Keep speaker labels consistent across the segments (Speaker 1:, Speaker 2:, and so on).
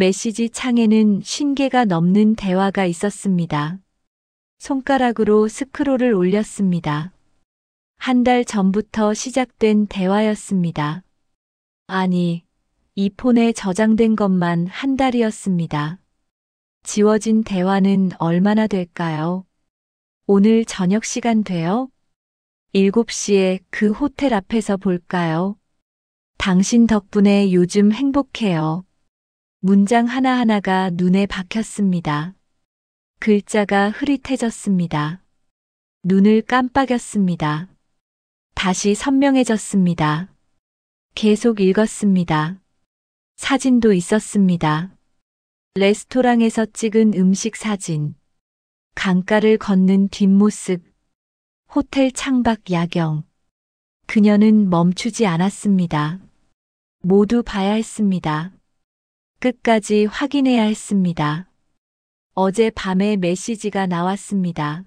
Speaker 1: 메시지 창에는 50개가 넘는 대화가 있었습니다. 손가락으로 스크롤을 올렸습니다. 한 달 전부터 시작된 대화였습니다. 아니, 이 폰에 저장된 것만 한 달이었습니다. 지워진 대화는 얼마나 될까요? 오늘 저녁 시간 돼요? 7시에 그 호텔 앞에서 볼까요? 당신 덕분에 요즘 행복해요. 문장 하나하나가 눈에 박혔습니다. 글자가 흐릿해졌습니다. 눈을 깜빡였습니다. 다시 선명해졌습니다. 계속 읽었습니다. 사진도 있었습니다. 레스토랑에서 찍은 음식 사진, 강가를 걷는 뒷모습, 호텔 창밖 야경. 그녀는 멈추지 않았습니다. 모두 봐야 했습니다. 끝까지 확인해야 했습니다. 어제 밤에 메시지가 나왔습니다.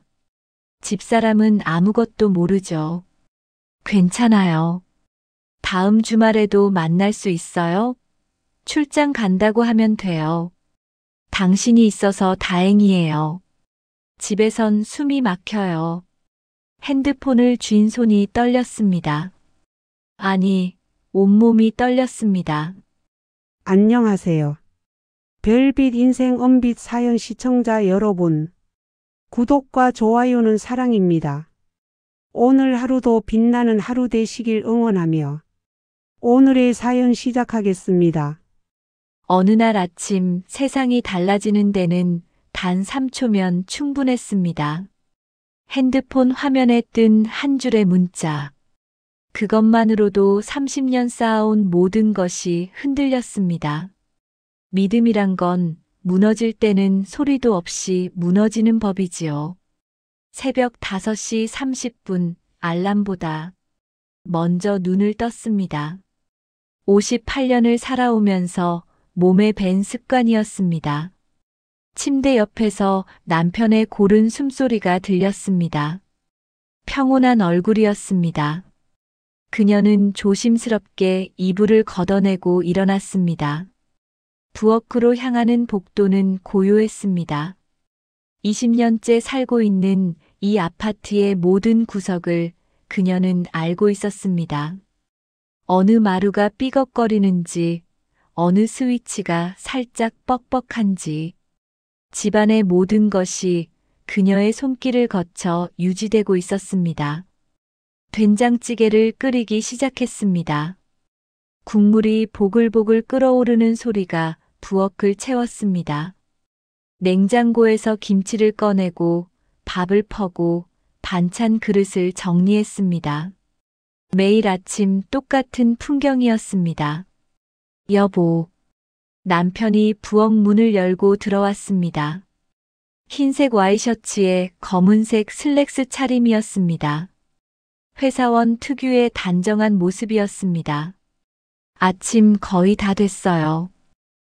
Speaker 1: 집사람은 아무것도 모르죠. 괜찮아요. 다음 주말에도 만날 수 있어요? 출장 간다고 하면 돼요. 당신이 있어서 다행이에요. 집에선 숨이 막혀요. 핸드폰을 쥔 손이 떨렸습니다. 아니, 온몸이 떨렸습니다.
Speaker 2: 안녕하세요. 별빛 인생 은빛 사연 시청자 여러분. 구독과 좋아요는 사랑입니다. 오늘 하루도 빛나는 하루 되시길 응원하며 오늘의 사연 시작하겠습니다.
Speaker 1: 어느 날 아침 세상이 달라지는 데는 단 3초면 충분했습니다. 핸드폰 화면에 뜬 한 줄의 문자. 그것만으로도 30년 쌓아온 모든 것이 흔들렸습니다. 믿음이란 건 무너질 때는 소리도 없이 무너지는 법이지요. 새벽 5시 30분 알람보다 먼저 눈을 떴습니다. 58년을 살아오면서 몸에 밴 습관이었습니다. 침대 옆에서 남편의 고른 숨소리가 들렸습니다. 평온한 얼굴이었습니다. 그녀는 조심스럽게 이불을 걷어내고 일어났습니다. 부엌으로 향하는 복도는 고요했습니다. 20년째 살고 있는 이 아파트의 모든 구석을 그녀는 알고 있었습니다. 어느 마루가 삐걱거리는지, 어느 스위치가 살짝 뻑뻑한지, 집안의 모든 것이 그녀의 손길을 거쳐 유지되고 있었습니다. 된장찌개를 끓이기 시작했습니다. 국물이 보글보글 끓어오르는 소리가 부엌을 채웠습니다. 냉장고에서 김치를 꺼내고 밥을 퍼고 반찬 그릇을 정리했습니다. 매일 아침 똑같은 풍경이었습니다. 여보. 남편이 부엌 문을 열고 들어왔습니다. 흰색 와이셔츠에 검은색 슬랙스 차림이었습니다. 회사원 특유의 단정한 모습이었습니다. 아침 거의 다 됐어요.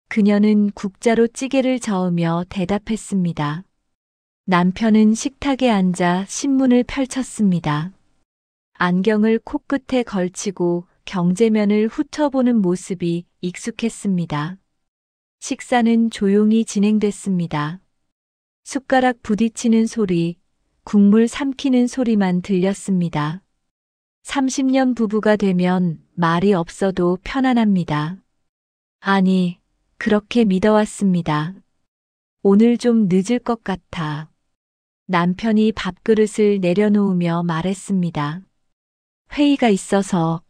Speaker 1: 그녀는 국자로 찌개를 저으며 대답했습니다. 남편은 식탁에 앉아 신문을 펼쳤습니다. 안경을 코끝에 걸치고 경제면을 훑어보는 모습이 익숙했습니다. 식사는 조용히 진행됐습니다. 숟가락 부딪히는 소리, 국물 삼키는 소리만 들렸습니다. 30년 부부가 되면 말이 없어도 편안합니다. 아니, 그렇게 믿어왔습니다. 오늘 좀 늦을 것 같아. 남편이 밥그릇을 내려놓으며 말했습니다. 회의가 있어서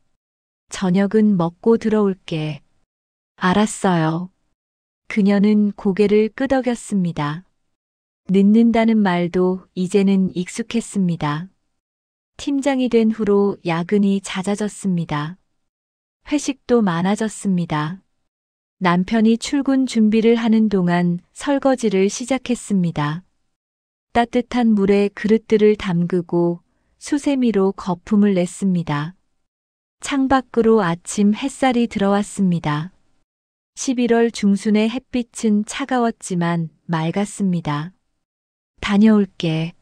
Speaker 1: 저녁은 먹고 들어올게. 알았어요. 그녀는 고개를 끄덕였습니다. 늦는다는 말도 이제는 익숙했습니다. 팀장이 된 후로 야근이 잦아졌습니다. 회식도 많아졌습니다. 남편이 출근 준비를 하는 동안 설거지를 시작했습니다. 따뜻한 물에 그릇들을 담그고 수세미로 거품을 냈습니다. 창밖으로 아침 햇살이 들어왔습니다. 11월 중순의 햇빛은 차가웠지만 맑았습니다. 다녀올게.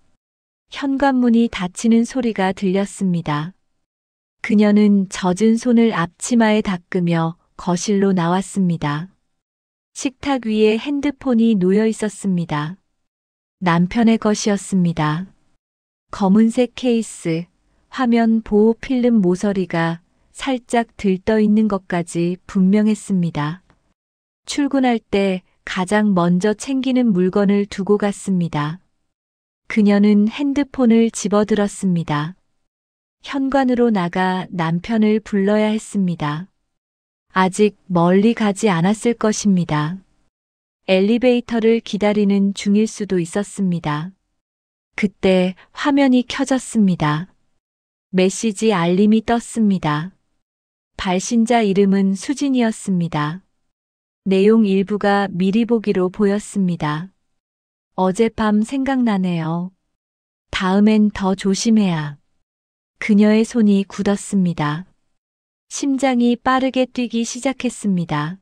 Speaker 1: 현관문이 닫히는 소리가 들렸습니다. 그녀는 젖은 손을 앞치마에 닦으며 거실로 나왔습니다. 식탁 위에 핸드폰이 놓여 있었습니다. 남편의 것이었습니다. 검은색 케이스, 화면 보호 필름 모서리가 살짝 들떠 있는 것까지 분명했습니다. 출근할 때 가장 먼저 챙기는 물건을 두고 갔습니다. 그녀는 핸드폰을 집어들었습니다. 현관으로 나가 남편을 불러야 했습니다. 아직 멀리 가지 않았을 것입니다. 엘리베이터를 기다리는 중일 수도 있었습니다. 그때 화면이 켜졌습니다. 메시지 알림이 떴습니다. 발신자 이름은 수진이었습니다. 내용 일부가 미리 보기로 보였습니다. 어젯밤 생각나네요. 다음엔 더 조심해야. 그녀의 손이 굳었습니다. 심장이 빠르게 뛰기 시작했습니다.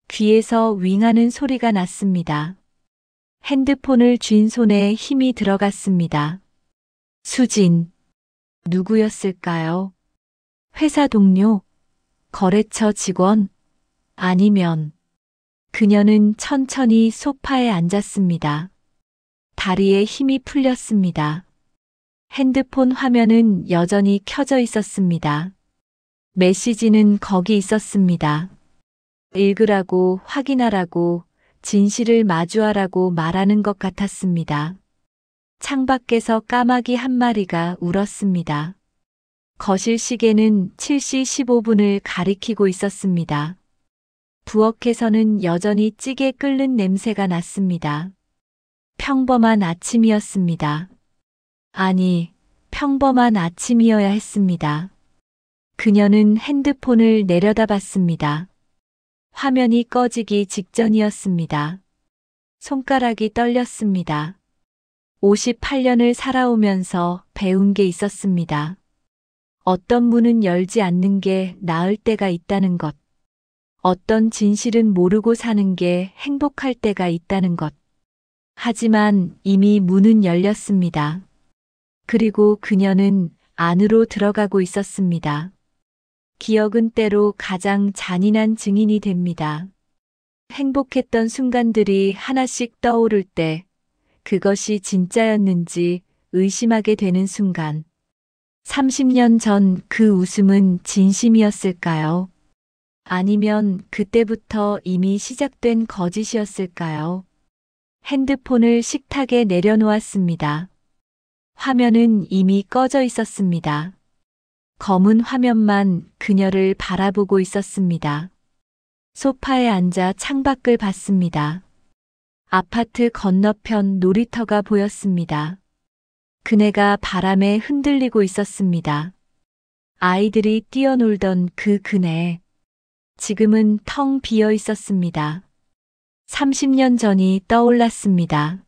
Speaker 1: 귀에서 윙하는 소리가 났습니다. 핸드폰을 쥔 손에 힘이 들어갔습니다. 수진. 누구였을까요? 회사 동료? 거래처 직원? 아니면 그녀는 천천히 소파에 앉았습니다. 다리에 힘이 풀렸습니다. 핸드폰 화면은 여전히 켜져 있었습니다. 메시지는 거기 있었습니다. 읽으라고, 확인하라고, 진실을 마주하라고 말하는 것 같았습니다. 창밖에서 까마귀 한 마리가 울었습니다. 거실 시계는 7시 15분을 가리키고 있었습니다. 부엌에서는 여전히 찌개 끓는 냄새가 났습니다. 평범한 아침이었습니다. 아니, 평범한 아침이어야 했습니다. 그녀는 핸드폰을 내려다봤습니다. 화면이 꺼지기 직전이었습니다. 손가락이 떨렸습니다. 58년을 살아오면서 배운 게 있었습니다. 어떤 문은 열지 않는 게 나을 때가 있다는 것. 어떤 진실은 모르고 사는 게 행복할 때가 있다는 것. 하지만 이미 문은 열렸습니다. 그리고 그녀는 안으로 들어가고 있었습니다. 기억은 때로 가장 잔인한 증인이 됩니다. 행복했던 순간들이 하나씩 떠오를 때 그것이 진짜였는지 의심하게 되는 순간. 30년 전 그 웃음은 진심이었을까요? 아니면 그때부터 이미 시작된 거짓이었을까요? 핸드폰을 식탁에 내려놓았습니다. 화면은 이미 꺼져 있었습니다. 검은 화면만 그녀를 바라보고 있었습니다. 소파에 앉아 창밖을 봤습니다. 아파트 건너편 놀이터가 보였습니다. 그네가 바람에 흔들리고 있었습니다. 아이들이 뛰어놀던 그 그네. 지금은 텅 비어 있었습니다. 30년 전이 떠올랐습니다.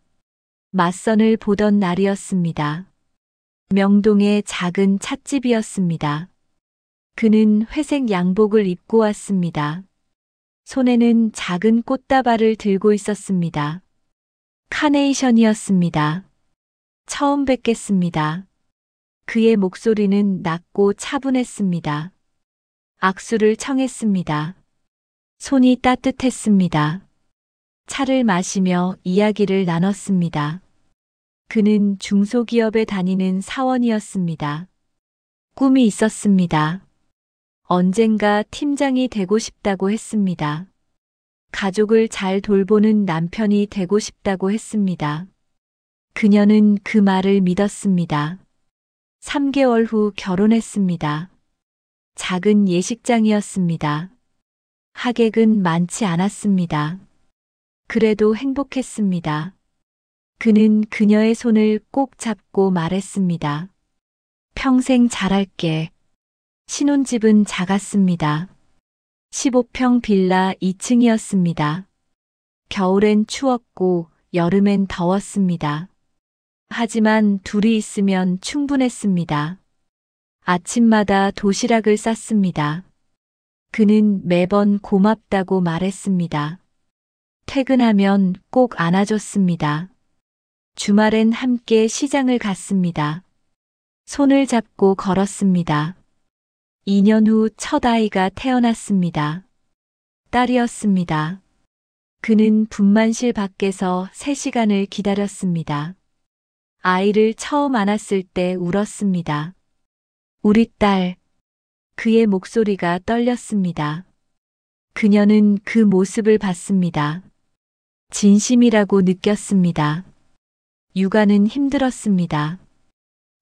Speaker 1: 맞선을 보던 날이었습니다. 명동의 작은 찻집이었습니다. 그는 회색 양복을 입고 왔습니다. 손에는 작은 꽃다발을 들고 있었습니다. 카네이션이었습니다. 처음 뵙겠습니다. 그의 목소리는 낮고 차분했습니다. 악수를 청했습니다. 손이 따뜻했습니다. 차를 마시며 이야기를 나눴습니다. 그는 중소기업에 다니는 사원이었습니다. 꿈이 있었습니다. 언젠가 팀장이 되고 싶다고 했습니다. 가족을 잘 돌보는 남편이 되고 싶다고 했습니다. 그녀는 그 말을 믿었습니다. 3개월 후 결혼했습니다. 작은 예식장이었습니다. 하객은 많지 않았습니다. 그래도 행복했습니다. 그는 그녀의 손을 꼭 잡고 말했습니다. 평생 잘할게. 신혼집은 작았습니다. 15평 빌라 2층이었습니다. 겨울엔 추웠고 여름엔 더웠습니다. 하지만 둘이 있으면 충분했습니다. 아침마다 도시락을 쌌습니다. 그는 매번 고맙다고 말했습니다. 퇴근하면 꼭 안아줬습니다. 주말엔 함께 시장을 갔습니다. 손을 잡고 걸었습니다. 2년 후 첫 아이가 태어났습니다. 딸이었습니다. 그는 분만실 밖에서 3시간을 기다렸습니다. 아이를 처음 안았을 때 울었습니다. 우리 딸. 그의 목소리가 떨렸습니다. 그녀는 그 모습을 봤습니다. 진심이라고 느꼈습니다. 육아는 힘들었습니다.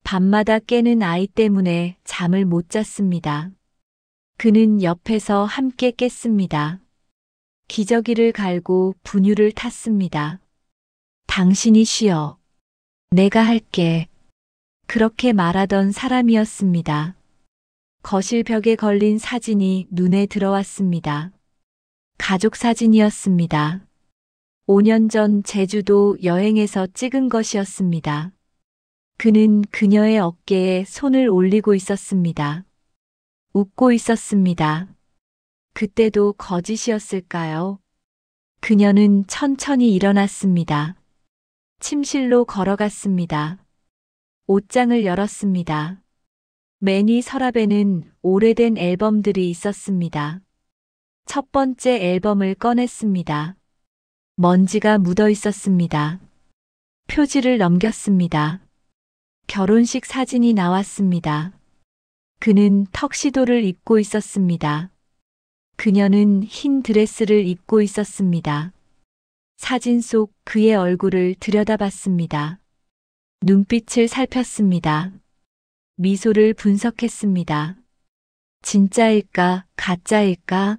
Speaker 1: 밤마다 깨는 아이 때문에 잠을 못 잤습니다. 그는 옆에서 함께 깼습니다. 기저귀를 갈고 분유를 탔습니다. 당신이 쉬어. 내가 할게. 그렇게 말하던 사람이었습니다. 거실 벽에 걸린 사진이 눈에 들어왔습니다. 가족 사진이었습니다. 5년 전 제주도 여행에서 찍은 것이었습니다. 그는 그녀의 어깨에 손을 올리고 있었습니다. 웃고 있었습니다. 그때도 거짓이었을까요? 그녀는 천천히 일어났습니다. 침실로 걸어갔습니다. 옷장을 열었습니다. 매니 서랍에는 오래된 앨범들이 있었습니다. 첫 번째 앨범을 꺼냈습니다. 먼지가 묻어 있었습니다. 표지를 넘겼습니다. 결혼식 사진이 나왔습니다. 그는 턱시도를 입고 있었습니다. 그녀는 흰 드레스를 입고 있었습니다. 사진 속 그의 얼굴을 들여다봤습니다. 눈빛을 살폈습니다. 미소를 분석했습니다. 진짜일까, 가짜일까?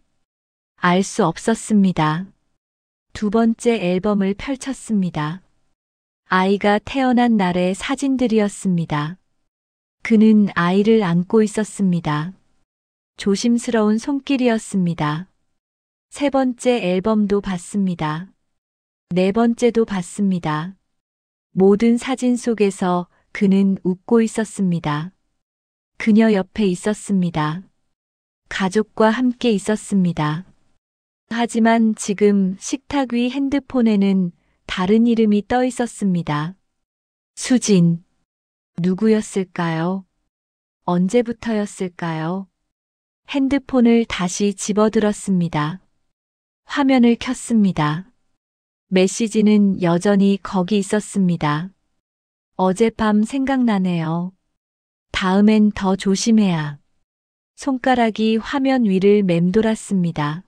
Speaker 1: 알 수 없었습니다. 두 번째 앨범을 펼쳤습니다. 아이가 태어난 날의 사진들이었습니다. 그는 아이를 안고 있었습니다. 조심스러운 손길이었습니다. 세 번째 앨범도 봤습니다. 네 번째도 봤습니다. 모든 사진 속에서 그는 웃고 있었습니다. 그녀 옆에 있었습니다. 가족과 함께 있었습니다. 하지만 지금 식탁 위 핸드폰에는 다른 이름이 떠 있었습니다. 수진. 누구였을까요? 언제부터였을까요? 핸드폰을 다시 집어들었습니다. 화면을 켰습니다. 메시지는 여전히 거기 있었습니다. 어젯밤 생각나네요. 다음엔 더 조심해야. 손가락이 화면 위를 맴돌았습니다.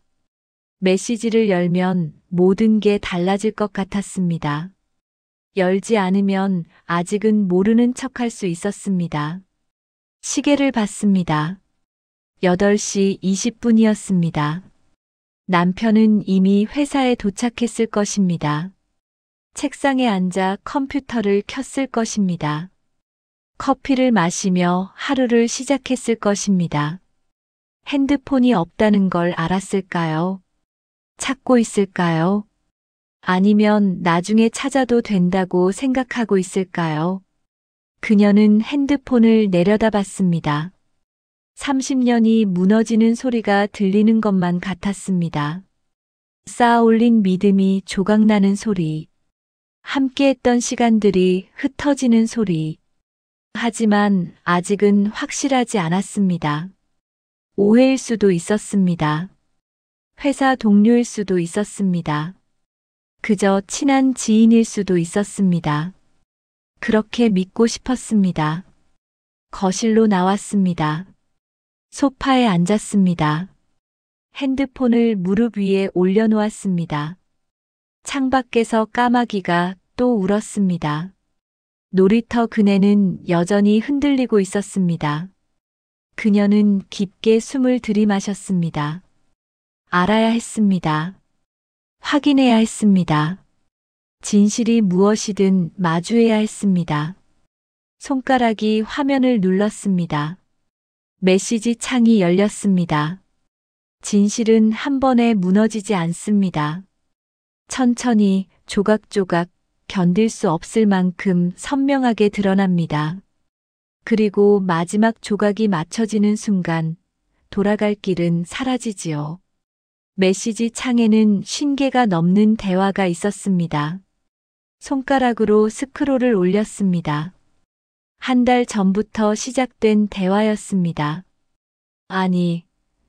Speaker 1: 메시지를 열면 모든 게 달라질 것 같았습니다. 열지 않으면 아직은 모르는 척할 수 있었습니다. 시계를 봤습니다. 8시 20분이었습니다. 남편은 이미 회사에 도착했을 것입니다. 책상에 앉아 컴퓨터를 켰을 것입니다. 커피를 마시며 하루를 시작했을 것입니다. 핸드폰이 없다는 걸 알았을까요? 찾고 있을까요? 아니면 나중에 찾아도 된다고 생각하고 있을까요? 그녀는 핸드폰을 내려다봤습니다. 30년이 무너지는 소리가 들리는 것만 같았습니다. 쌓아 올린 믿음이 조각나는 소리. 함께했던 시간들이 흩어지는 소리. 하지만 아직은 확실하지 않았습니다. 오해일 수도 있었습니다. 회사 동료일 수도 있었습니다. 그저 친한 지인일 수도 있었습니다. 그렇게 믿고 싶었습니다. 거실로 나왔습니다. 소파에 앉았습니다. 핸드폰을 무릎 위에 올려놓았습니다. 창밖에서 까마귀가 또 울었습니다. 놀이터 그네는 여전히 흔들리고 있었습니다. 그녀는 깊게 숨을 들이마셨습니다. 알아야 했습니다. 확인해야 했습니다. 진실이 무엇이든 마주해야 했습니다. 손가락이 화면을 눌렀습니다. 메시지 창이 열렸습니다. 진실은 한 번에 무너지지 않습니다. 천천히 조각조각 견딜 수 없을 만큼 선명하게 드러납니다. 그리고 마지막 조각이 맞춰지는 순간 돌아갈 길은 사라지지요. 메시지 창에는 50개가 넘는 대화가 있었습니다. 손가락으로 스크롤을 올렸습니다. 한 달 전부터 시작된 대화였습니다. 아니,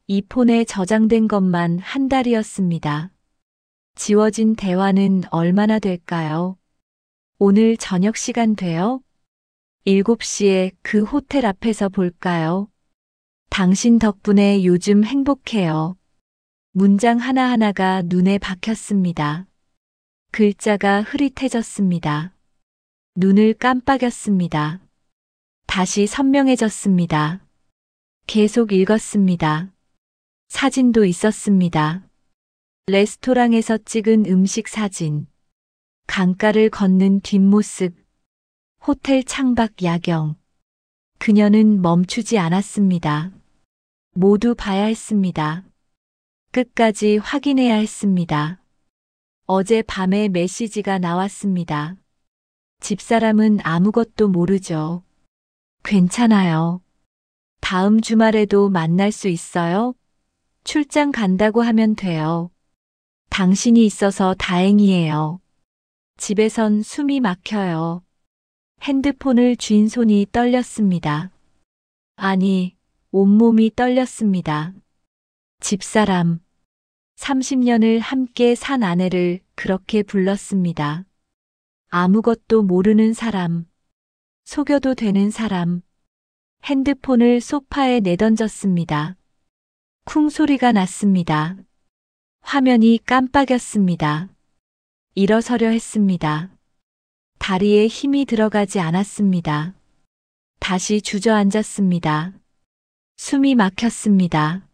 Speaker 1: 이 폰에 저장된 것만 한 달이었습니다. 지워진 대화는 얼마나 될까요? 오늘 저녁 시간 돼요? 7시에 그 호텔 앞에서 볼까요? 당신 덕분에 요즘 행복해요. 문장 하나하나가 눈에 박혔습니다. 글자가 흐릿해졌습니다. 눈을 깜빡였습니다. 다시 선명해졌습니다. 계속 읽었습니다. 사진도 있었습니다. 레스토랑에서 찍은 음식 사진, 강가를 걷는 뒷모습, 호텔 창밖 야경. 그녀는 멈추지 않았습니다. 모두 봐야 했습니다. 끝까지 확인해야 했습니다. 어제 밤에 메시지가 나왔습니다. 집사람은 아무것도 모르죠. 괜찮아요. 다음 주말에도 만날 수 있어요? 출장 간다고 하면 돼요. 당신이 있어서 다행이에요. 집에선 숨이 막혀요. 핸드폰을 쥔 손이 떨렸습니다. 아니, 온몸이 떨렸습니다. 집사람. 30년을 함께 산 아내를 그렇게 불렀습니다. 아무것도 모르는 사람. 속여도 되는 사람. 핸드폰을 소파에 내던졌습니다. 쿵 소리가 났습니다. 화면이 깜빡였습니다. 일어서려 했습니다. 다리에 힘이 들어가지 않았습니다. 다시 주저앉았습니다. 숨이 막혔습니다.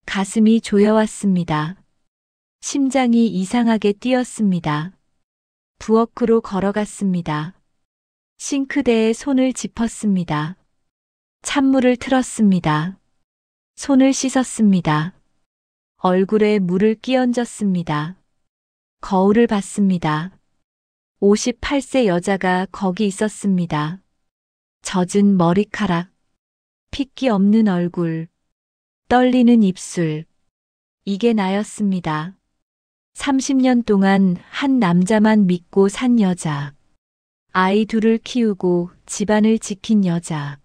Speaker 1: 가슴이 조여왔습니다. 심장이 이상하게 뛰었습니다. 부엌으로 걸어갔습니다. 싱크대에 손을 짚었습니다. 찬물을 틀었습니다. 손을 씻었습니다. 얼굴에 물을 끼얹었습니다. 거울을 봤습니다. 58세 여자가 거기 있었습니다. 젖은 머리카락, 핏기 없는 얼굴, 떨리는 입술. 이게 나였습니다. 30년 동안 한 남자만 믿고 산 여자. 아이 둘을 키우고 집안을 지킨 여자.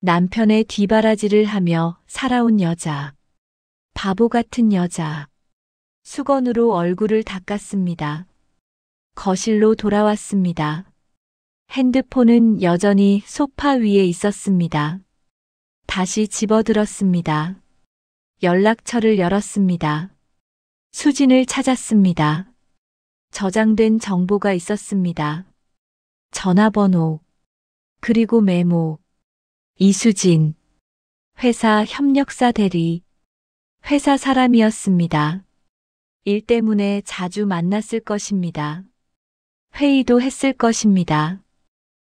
Speaker 1: 남편의 뒷바라지를 하며 살아온 여자. 바보 같은 여자. 수건으로 얼굴을 닦았습니다. 거실로 돌아왔습니다. 핸드폰은 여전히 소파 위에 있었습니다. 다시 집어들었습니다. 연락처를 열었습니다. 수진을 찾았습니다. 저장된 정보가 있었습니다. 전화번호, 그리고 메모. 이수진, 회사 협력사 대리, 회사 사람이었습니다. 일 때문에 자주 만났을 것입니다. 회의도 했을 것입니다.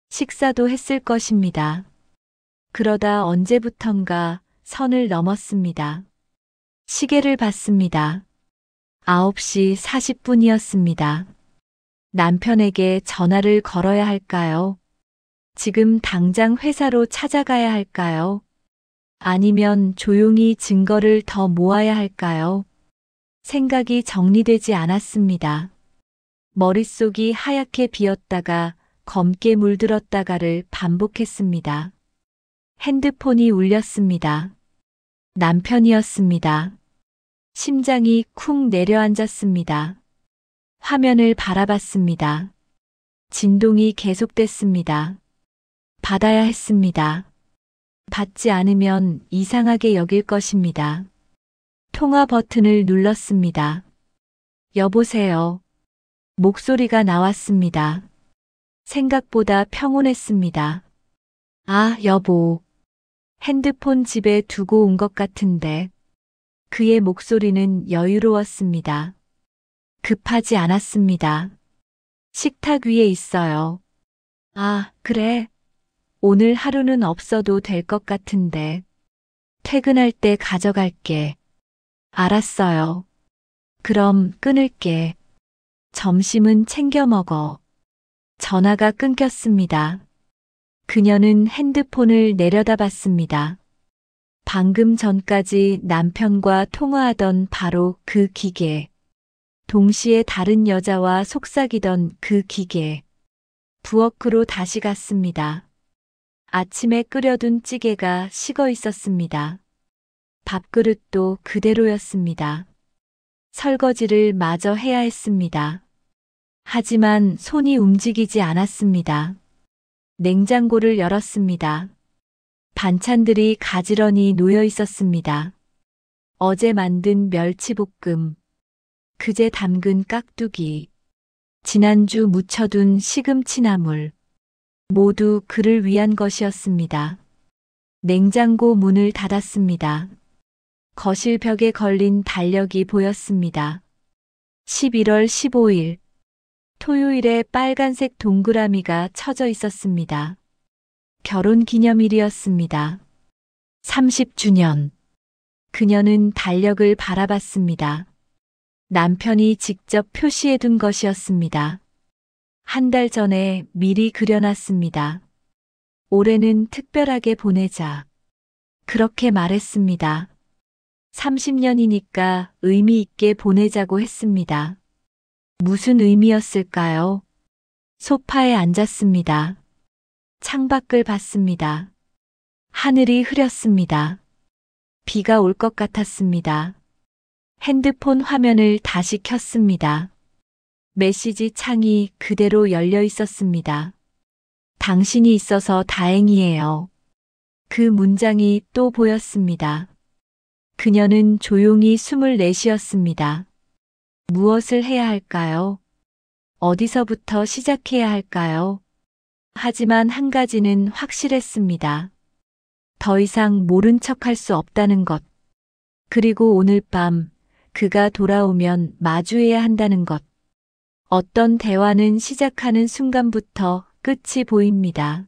Speaker 1: 식사도 했을 것입니다. 그러다 언제부턴가 선을 넘었습니다. 시계를 봤습니다. 9시 40분이었습니다. 남편에게 전화를 걸어야 할까요? 지금 당장 회사로 찾아가야 할까요? 아니면 조용히 증거를 더 모아야 할까요? 생각이 정리되지 않았습니다. 머릿속이 하얗게 비었다가 검게 물들었다가를 반복했습니다. 핸드폰이 울렸습니다. 남편이었습니다. 심장이 쿵 내려앉았습니다. 화면을 바라봤습니다. 진동이 계속됐습니다. 받아야 했습니다. 받지 않으면 이상하게 여길 것입니다. 통화 버튼을 눌렀습니다. 여보세요. 목소리가 나왔습니다. 생각보다 평온했습니다. 아, 여보. 핸드폰 집에 두고 온 것 같은데. 그의 목소리는 여유로웠습니다. 급하지 않았습니다. 식탁 위에 있어요. 아, 그래. 오늘 하루는 없어도 될 것 같은데. 퇴근할 때 가져갈게. 알았어요. 그럼 끊을게. 점심은 챙겨 먹어. 전화가 끊겼습니다. 그녀는 핸드폰을 내려다봤습니다. 방금 전까지 남편과 통화하던 바로 그 기계. 동시에 다른 여자와 속삭이던 그 기계. 부엌으로 다시 갔습니다. 아침에 끓여둔 찌개가 식어 있었습니다. 밥그릇도 그대로였습니다. 설거지를 마저 해야 했습니다. 하지만 손이 움직이지 않았습니다. 냉장고를 열었습니다. 반찬들이 가지런히 놓여 있었습니다. 어제 만든 멸치볶음, 그제 담근 깍두기, 지난주 묻혀둔 시금치나물, 모두 그를 위한 것이었습니다. 냉장고 문을 닫았습니다. 거실 벽에 걸린 달력이 보였습니다. 11월 15일, 토요일에 빨간색 동그라미가 쳐져 있었습니다. 결혼 기념일이었습니다. 30주년. 그녀는 달력을 바라봤습니다. 남편이 직접 표시해둔 것이었습니다. 한 달 전에 미리 그려놨습니다. 올해는 특별하게 보내자. 그렇게 말했습니다. 30년이니까 의미 있게 보내자고 했습니다. 무슨 의미였을까요? 소파에 앉았습니다. 창밖을 봤습니다. 하늘이 흐렸습니다. 비가 올 것 같았습니다. 핸드폰 화면을 다시 켰습니다. 메시지 창이 그대로 열려 있었습니다. 당신이 있어서 다행이에요. 그 문장이 또 보였습니다. 그녀는 조용히 숨을 내쉬었습니다. 무엇을 해야 할까요? 어디서부터 시작해야 할까요? 하지만 한 가지는 확실했습니다. 더 이상 모른 척할 수 없다는 것. 그리고 오늘 밤 그가 돌아오면 마주해야 한다는 것. 어떤 대화는 시작하는 순간부터 끝이 보입니다.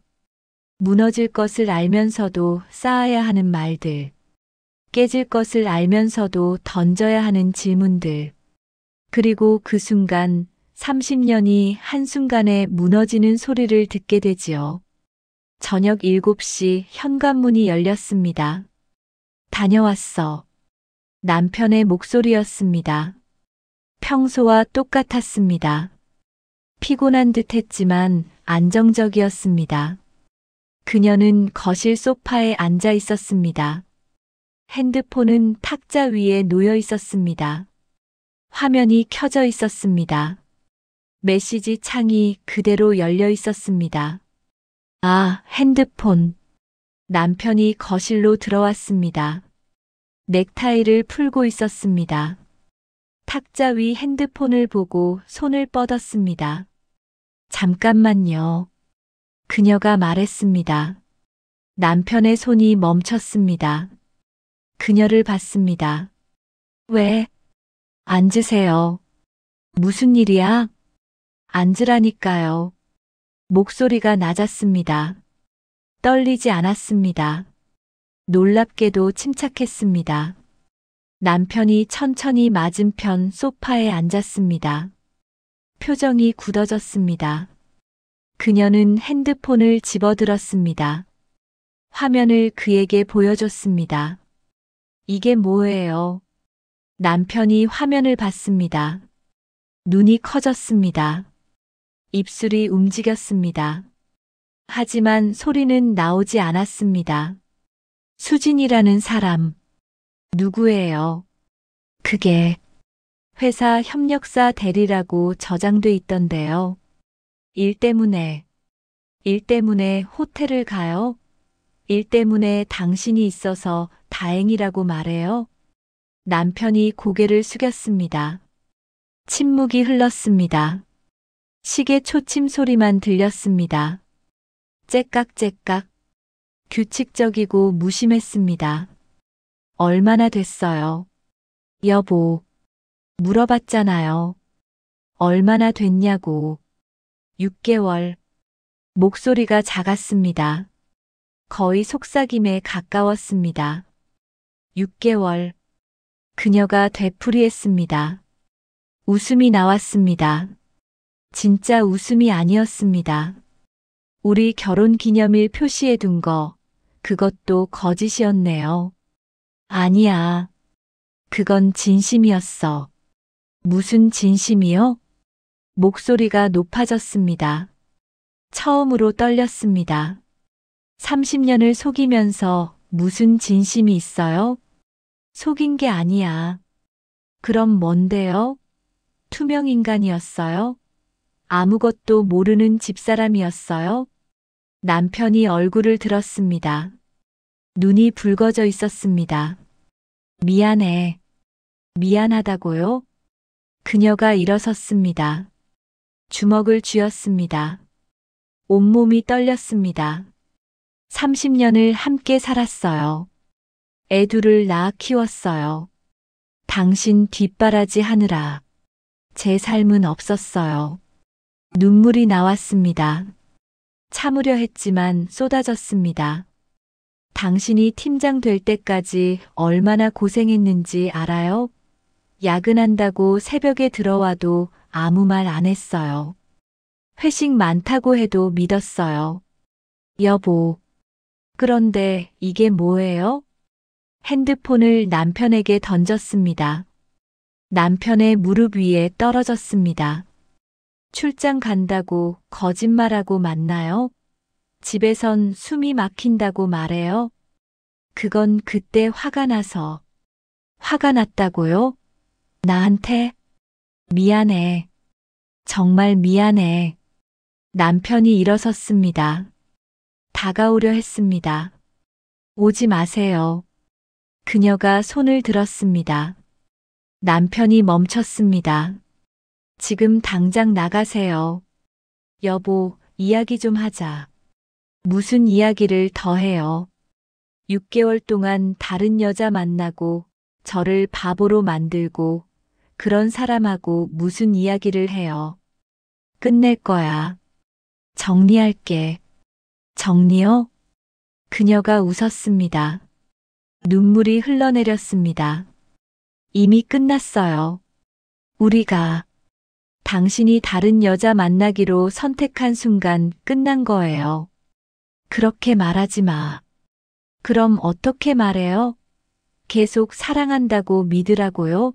Speaker 1: 무너질 것을 알면서도 쌓아야 하는 말들. 깨질 것을 알면서도 던져야 하는 질문들. 그리고 그 순간 30년이 한순간에 무너지는 소리를 듣게 되지요. 저녁 7시 현관문이 열렸습니다. 다녀왔어. 남편의 목소리였습니다. 평소와 똑같았습니다. 피곤한 듯 했지만 안정적이었습니다. 그녀는 거실 소파에 앉아 있었습니다. 핸드폰은 탁자 위에 놓여 있었습니다. 화면이 켜져 있었습니다. 메시지 창이 그대로 열려 있었습니다. 아, 핸드폰. 남편이 거실로 들어왔습니다. 넥타이를 풀고 있었습니다. 탁자 위 핸드폰을 보고 손을 뻗었습니다. 잠깐만요. 그녀가 말했습니다. 남편의 손이 멈췄습니다. 그녀를 봤습니다. 왜? 앉으세요. 무슨 일이야? 앉으라니까요. 목소리가 낮았습니다. 떨리지 않았습니다. 놀랍게도 침착했습니다. 남편이 천천히 맞은편 소파에 앉았습니다. 표정이 굳어졌습니다. 그녀는 핸드폰을 집어들었습니다. 화면을 그에게 보여줬습니다. 이게 뭐예요? 남편이 화면을 봤습니다. 눈이 커졌습니다. 입술이 움직였습니다. 하지만 소리는 나오지 않았습니다. 수진이라는 사람. 누구예요? 그게 회사 협력사 대리라고 저장돼 있던데요. 일 때문에 호텔을 가요? 일 때문에 당신이 있어서 다행이라고 말해요? 남편이 고개를 숙였습니다. 침묵이 흘렀습니다. 시계 초침 소리만 들렸습니다. 째깍째깍. 규칙적이고 무심했습니다. 얼마나 됐어요? 여보. 물어봤잖아요. 얼마나 됐냐고. 6개월. 목소리가 작았습니다. 거의 속삭임에 가까웠습니다. 6개월. 그녀가 되풀이했습니다. 웃음이 나왔습니다. 진짜 웃음이 아니었습니다. 우리 결혼 기념일 표시해둔 거, 그것도 거짓이었네요. 아니야. 그건 진심이었어. 무슨 진심이요? 목소리가 높아졌습니다. 처음으로 떨렸습니다. 30년을 속이면서 무슨 진심이 있어요? 속인 게 아니야. 그럼 뭔데요? 투명 인간이었어요? 아무것도 모르는 집사람이었어요? 남편이 얼굴을 들었습니다. 눈이 붉어져 있었습니다. 미안해. 미안하다고요? 그녀가 일어섰습니다. 주먹을 쥐었습니다. 온몸이 떨렸습니다. 30년을 함께 살았어요. 애 둘을 낳아 키웠어요. 당신 뒷바라지 하느라 제 삶은 없었어요. 눈물이 나왔습니다. 참으려 했지만 쏟아졌습니다. 당신이 팀장 될 때까지 얼마나 고생했는지 알아요? 야근한다고 새벽에 들어와도 아무 말 안 했어요. 회식 많다고 해도 믿었어요. 여보. 그런데 이게 뭐예요? 핸드폰을 남편에게 던졌습니다. 남편의 무릎 위에 떨어졌습니다. 출장 간다고 거짓말하고 맞나요? 집에선 숨이 막힌다고 말해요? 그건 그때 화가 나서. 화가 났다고요? 나한테? 미안해. 정말 미안해. 남편이 일어섰습니다. 다가오려 했습니다. 오지 마세요. 그녀가 손을 들었습니다. 남편이 멈췄습니다. 지금 당장 나가세요. 여보, 이야기 좀 하자. 무슨 이야기를 더 해요? 6개월 동안 다른 여자 만나고 저를 바보로 만들고 그런 사람하고 무슨 이야기를 해요? 끝낼 거야. 정리할게. 정리요? 그녀가 웃었습니다. 눈물이 흘러내렸습니다. 이미 끝났어요. 우리가 당신이 다른 여자 만나기로 선택한 순간 끝난 거예요. 그렇게 말하지 마. 그럼 어떻게 말해요? 계속 사랑한다고 믿으라고요?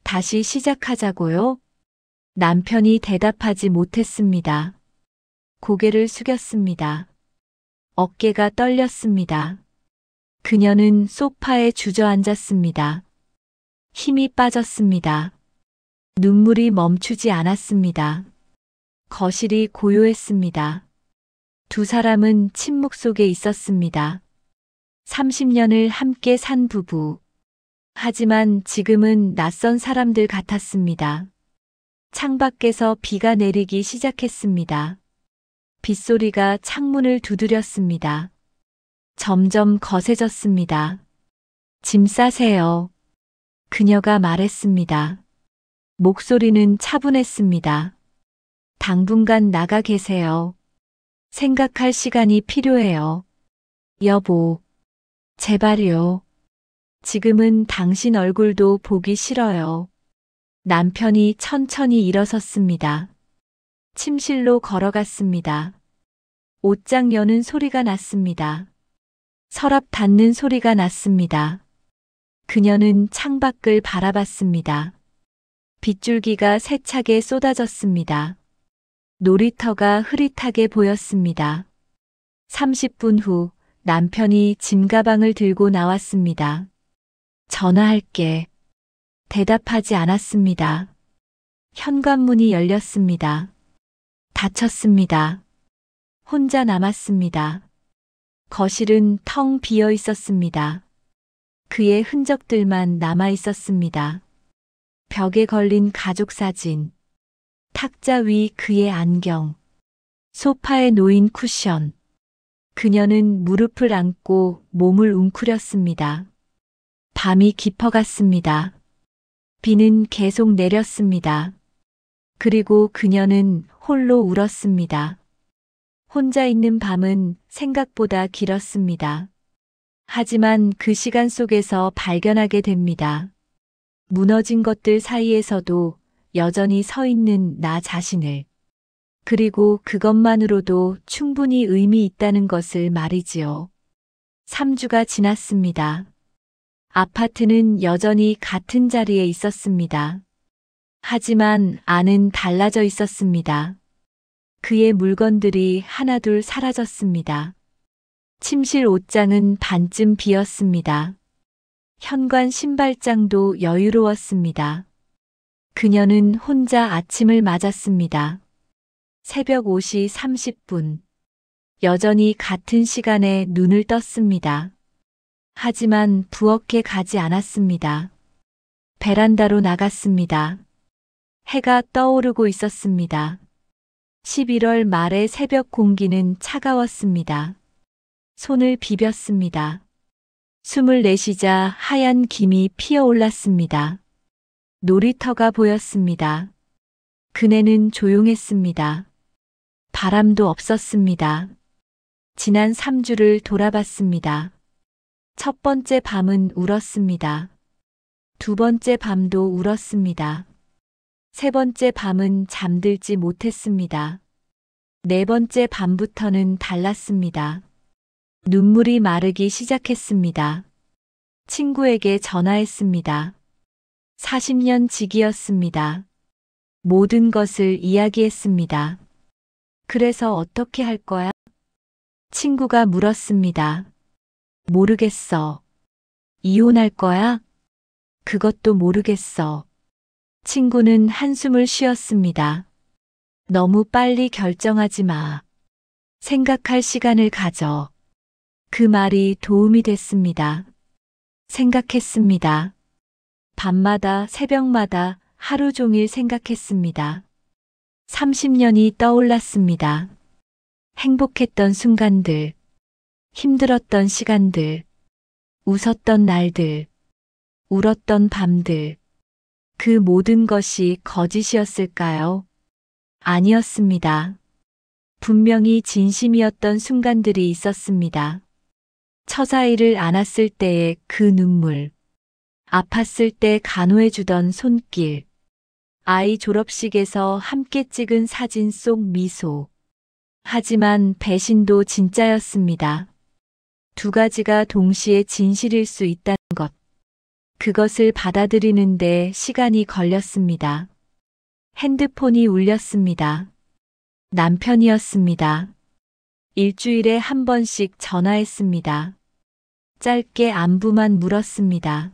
Speaker 1: 다시 시작하자고요? 남편이 대답하지 못했습니다. 고개를 숙였습니다. 어깨가 떨렸습니다. 그녀는 소파에 주저앉았습니다. 힘이 빠졌습니다. 눈물이 멈추지 않았습니다. 거실이 고요했습니다. 두 사람은 침묵 속에 있었습니다. 30년을 함께 산 부부. 하지만 지금은 낯선 사람들 같았습니다. 창밖에서 비가 내리기 시작했습니다. 빗소리가 창문을 두드렸습니다. 점점 거세졌습니다. 짐 싸세요. 그녀가 말했습니다. 목소리는 차분했습니다. 당분간 나가 계세요. 생각할 시간이 필요해요. 여보. 제발요. 지금은 당신 얼굴도 보기 싫어요. 남편이 천천히 일어섰습니다. 침실로 걸어갔습니다. 옷장 여는 소리가 났습니다. 서랍 닫는 소리가 났습니다. 그녀는 창밖을 바라봤습니다. 빗줄기가 세차게 쏟아졌습니다. 놀이터가 흐릿하게 보였습니다. 30분 후 남편이 짐가방을 들고 나왔습니다. 전화할게. 대답하지 않았습니다. 현관문이 열렸습니다. 닫혔습니다. 혼자 남았습니다. 거실은 텅 비어 있었습니다. 그의 흔적들만 남아 있었습니다. 벽에 걸린 가족 사진, 탁자 위 그의 안경, 소파에 놓인 쿠션. 그녀는 무릎을 안고 몸을 웅크렸습니다. 밤이 깊어갔습니다. 비는 계속 내렸습니다. 그리고 그녀는 홀로 울었습니다. 혼자 있는 밤은 생각보다 길었습니다. 하지만 그 시간 속에서 발견하게 됩니다. 무너진 것들 사이에서도 여전히 서 있는 나 자신을. 그리고 그것만으로도 충분히 의미 있다는 것을 말이지요. 3주가 지났습니다. 아파트는 여전히 같은 자리에 있었습니다. 하지만 안은 달라져 있었습니다. 그의 물건들이 하나둘 사라졌습니다. 침실 옷장은 반쯤 비었습니다. 현관 신발장도 여유로웠습니다. 그녀는 혼자 아침을 맞았습니다. 새벽 5시 30분. 여전히 같은 시간에 눈을 떴습니다. 하지만 부엌에 가지 않았습니다. 베란다로 나갔습니다. 해가 떠오르고 있었습니다. 11월 말의 새벽 공기는 차가웠습니다. 손을 비볐습니다. 숨을 내쉬자 하얀 김이 피어올랐습니다. 놀이터가 보였습니다. 그네는 조용했습니다. 바람도 없었습니다. 지난 3주를 돌아봤습니다. 첫 번째 밤은 울었습니다. 두 번째 밤도 울었습니다. 세 번째 밤은 잠들지 못했습니다. 네 번째 밤부터는 달랐습니다. 눈물이 마르기 시작했습니다. 친구에게 전화했습니다. 40년 지기였습니다. 모든 것을 이야기했습니다. 그래서 어떻게 할 거야? 친구가 물었습니다. 모르겠어. 이혼할 거야? 그것도 모르겠어. 친구는 한숨을 쉬었습니다. 너무 빨리 결정하지 마. 생각할 시간을 가져. 그 말이 도움이 됐습니다. 생각했습니다. 밤마다 새벽마다 하루 종일 생각했습니다. 30년이 떠올랐습니다. 행복했던 순간들, 힘들었던 시간들, 웃었던 날들, 울었던 밤들. 그 모든 것이 거짓이었을까요? 아니었습니다. 분명히 진심이었던 순간들이 있었습니다. 처자일을 안았을 때의 그 눈물, 아팠을 때 간호해주던 손길, 아이 졸업식에서 함께 찍은 사진 속 미소. 하지만 배신도 진짜였습니다. 두 가지가 동시에 진실일 수 있다는 것. 그것을 받아들이는데 시간이 걸렸습니다. 핸드폰이 울렸습니다. 남편이었습니다. 일주일에 한 번씩 전화했습니다. 짧게 안부만 물었습니다.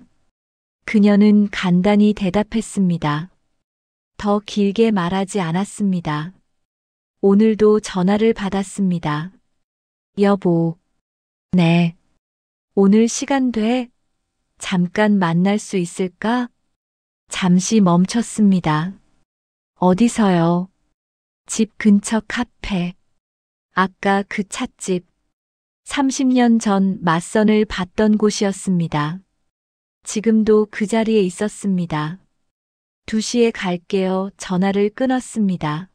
Speaker 1: 그녀는 간단히 대답했습니다. 더 길게 말하지 않았습니다. 오늘도 전화를 받았습니다. 여보. 네. 오늘 시간 돼? 잠깐 만날 수 있을까? 잠시 멈췄습니다. 어디서요? 집 근처 카페. 아까 그 찻집. 30년 전 맞선을 봤던 곳이었습니다. 지금도 그 자리에 있었습니다. 2시에 갈게요. 전화를 끊었습니다.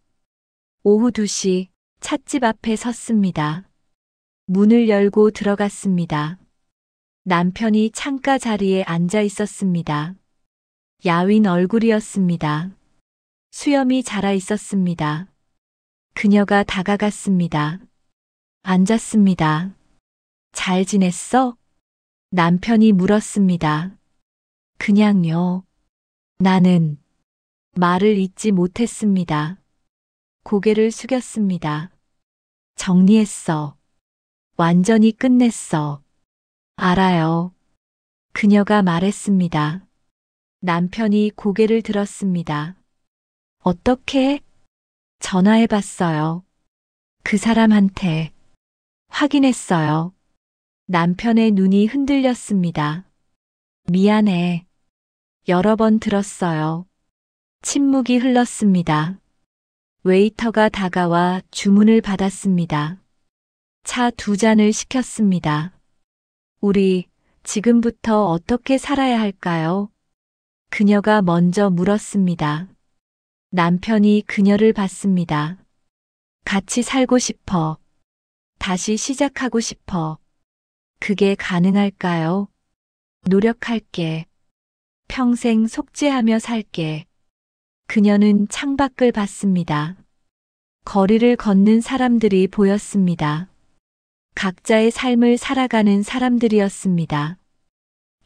Speaker 1: 오후 2시 찻집 앞에 섰습니다. 문을 열고 들어갔습니다. 남편이 창가 자리에 앉아 있었습니다. 야윈 얼굴이었습니다. 수염이 자라 있었습니다. 그녀가 다가갔습니다. 앉았습니다. 잘 지냈어? 남편이 물었습니다. 그냥요. 나는 말을 잇지 못했습니다. 고개를 숙였습니다. 정리했어. 완전히 끝냈어. 알아요. 그녀가 말했습니다. 남편이 고개를 들었습니다. 어떻게? 전화해봤어요. 그 사람한테. 확인했어요. 남편의 눈이 흔들렸습니다. 미안해. 여러 번 들었어요. 침묵이 흘렀습니다. 웨이터가 다가와 주문을 받았습니다. 차 2잔을 시켰습니다. 우리 지금부터 어떻게 살아야 할까요? 그녀가 먼저 물었습니다. 남편이 그녀를 봤습니다. 같이 살고 싶어. 다시 시작하고 싶어. 그게 가능할까요? 노력할게. 평생 속죄하며 살게. 그녀는 창밖을 봤습니다. 거리를 걷는 사람들이 보였습니다. 각자의 삶을 살아가는 사람들이었습니다.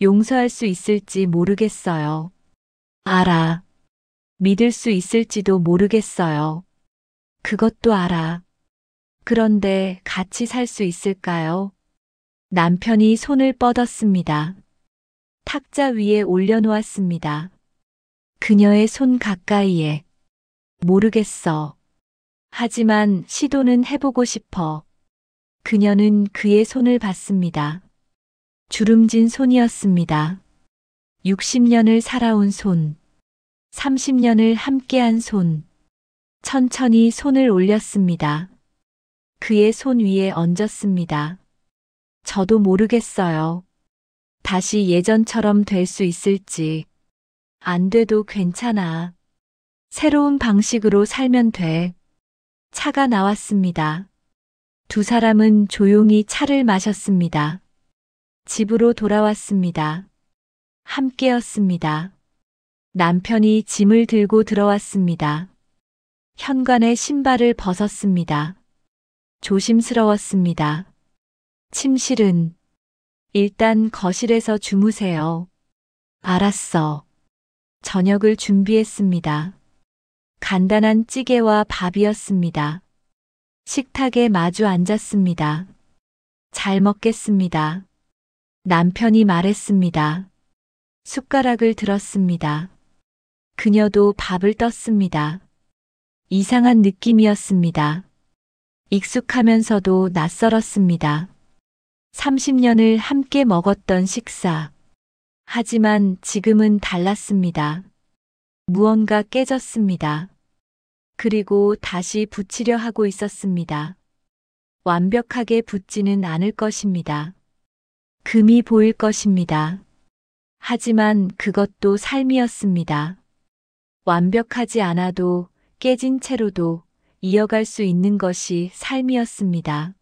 Speaker 1: 용서할 수 있을지 모르겠어요. 알아. 믿을 수 있을지도 모르겠어요. 그것도 알아. 그런데 같이 살 수 있을까요? 남편이 손을 뻗었습니다. 탁자 위에 올려놓았습니다. 그녀의 손 가까이에. 모르겠어. 하지만 시도는 해보고 싶어. 그녀는 그의 손을 봤습니다. 주름진 손이었습니다. 60년을 살아온 손. 30년을 함께한 손. 천천히 손을 올렸습니다. 그의 손 위에 얹었습니다. 저도 모르겠어요. 다시 예전처럼 될 수 있을지. 안 돼도 괜찮아. 새로운 방식으로 살면 돼. 차가 나왔습니다. 두 사람은 조용히 차를 마셨습니다. 집으로 돌아왔습니다. 함께였습니다. 남편이 짐을 들고 들어왔습니다. 현관에 신발을 벗었습니다. 조심스러웠습니다. 침실은 일단 거실에서 주무세요. 알았어. 저녁을 준비했습니다. 간단한 찌개와 밥이었습니다. 식탁에 마주 앉았습니다. 잘 먹겠습니다. 남편이 말했습니다. 숟가락을 들었습니다. 그녀도 밥을 떴습니다. 이상한 느낌이었습니다. 익숙하면서도 낯설었습니다. 30년을 함께 먹었던 식사. 하지만 지금은 달랐습니다. 무언가 깨졌습니다. 그리고 다시 붙이려 하고 있었습니다. 완벽하게 붙지는 않을 것입니다. 금이 보일 것입니다. 하지만 그것도 삶이었습니다. 완벽하지 않아도 깨진 채로도 이어갈 수 있는 것이 삶이었습니다.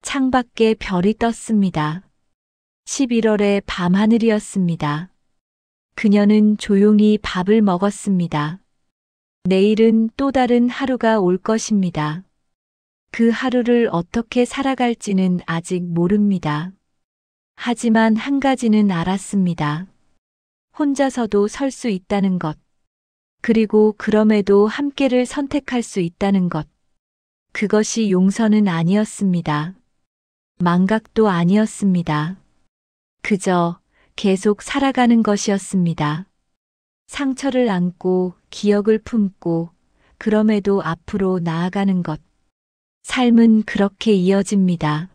Speaker 1: 창밖에 별이 떴습니다. 11월의 밤하늘이었습니다. 그녀는 조용히 밥을 먹었습니다. 내일은 또 다른 하루가 올 것입니다. 그 하루를 어떻게 살아갈지는 아직 모릅니다. 하지만 한 가지는 알았습니다. 혼자서도 설 수 있다는 것. 그리고 그럼에도 함께를 선택할 수 있다는 것. 그것이 용서는 아니었습니다. 망각도 아니었습니다. 그저 계속 살아가는 것이었습니다. 상처를 안고 기억을 품고 그럼에도 앞으로 나아가는 것. 삶은 그렇게 이어집니다.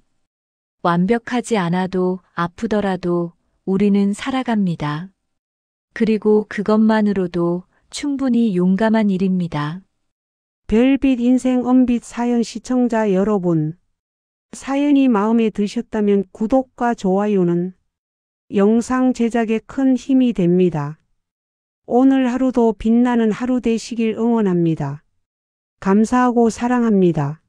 Speaker 1: 완벽하지 않아도 아프더라도 우리는 살아갑니다. 그리고 그것만으로도 충분히 용감한 일입니다.
Speaker 2: 별빛 인생 엄빛 사연 시청자 여러분, 사연이 마음에 드셨다면 구독과 좋아요는 영상 제작에 큰 힘이 됩니다. 오늘 하루도 빛나는 하루 되시길 응원합니다. 감사하고 사랑합니다.